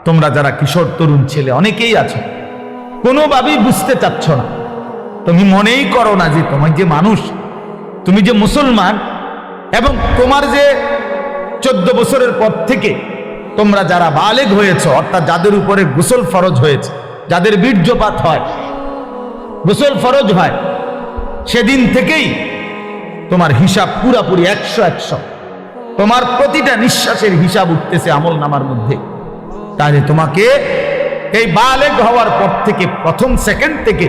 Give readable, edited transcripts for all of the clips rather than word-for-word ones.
তোমরা যারা কিশোর তরুণ ছেলে অনেকেই আছো, কোনোভাবেই বুঝতে চাচ্ছ না। তুমি মনেই করো না যে তোমার যে মানুষ, তুমি যে মুসলমান, এবং তোমার যে 14 বছরের পর থেকে তোমরা যারা বালেগ হয়েছে, অর্থাৎ যাদের উপরে গোসল ফরজ হয়েছে, যাদের বীর্যপাত হয়, গোসল ফরজ হয়, সেদিন থেকেই তোমার হিসাব পুরাপুরি 100 তোমার প্রতিটা নিঃশ্বাসের হিসাব উঠতেছে আমল নামার মধ্যে। তাহলে তোমাকে এই বালেগ হওয়ার পর থেকে প্রথম সেকেন্ড থেকে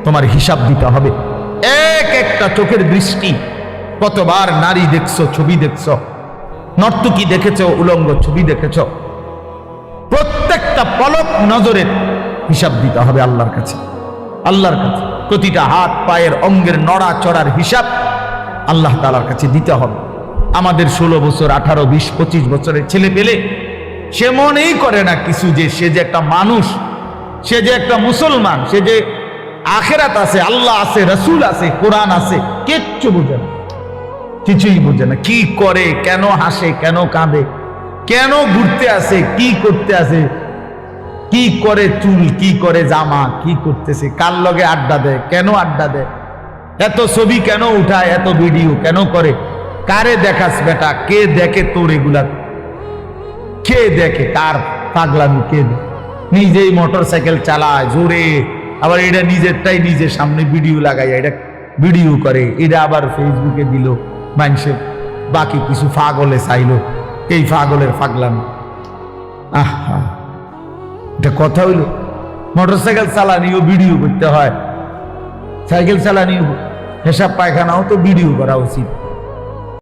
তোমার হিসাব দিতে হবে। এক একটা চোখের দৃষ্টি, কতবার নারী দেখছো, ছবি দেখছো, নর্তকী দেখেছো, উলঙ্গ ছবি দেখেছো, প্রত্যেকটা পলক নজরের হিসাব দিতে হবে আল্লাহর কাছে। আল্লাহর কাছে প্রতিটা হাত পায়ের অঙ্গের নড়া চড়ার হিসাব আল্লাহ তাআলার কাছে দিতে হবে। আমাদের 16 বছর, 18, 20, 25 বছরের ছেলে পেলে সে মনেই করে না কিছু, যে সে যে একটা মানুষ, সে যে একটা মুসলমান, সে যে আখেরাত আছে, আল্লাহ আছে, রসুল আছে, কোরআন আছে, কিচ্ছু বোঝে না, কিছুই বোঝে না। কি করে, কেন হাসে, কেন কাঁদে, কেন ঘুরতে আসে, কি করতে আসে, কি করে চুল, কি করে জামা, কি করতেছে, কার লগে আড্ডা দেয়, কেন আড্ডা দেয়, এত ছবি কেন উঠায়, এত ভিডিও কেন করে, কারে দেখাস বেটা, কে দেখে তোর এগুলা, কে দেখে, কার পাগলামি কে দেখে? নিজেই মোটর সাইকেল চালায় জোরে, আবার এটা নিজেরটাই নিজের সামনে ভিডিও লাগাই, এটা ভিডিও করে, এটা আবার ফেসবুকে দিল, মানুষের বাকি কিছু পাগলে চাইলো, এই পাগলের পাগলামি। আহা, এটা কথা হইল? মোটর সাইকেল চালানিও ভিডিও করতে হয়, সাইকেল চালানিও, হিসাব পায়খানাও তো ভিডিও করা উচিত।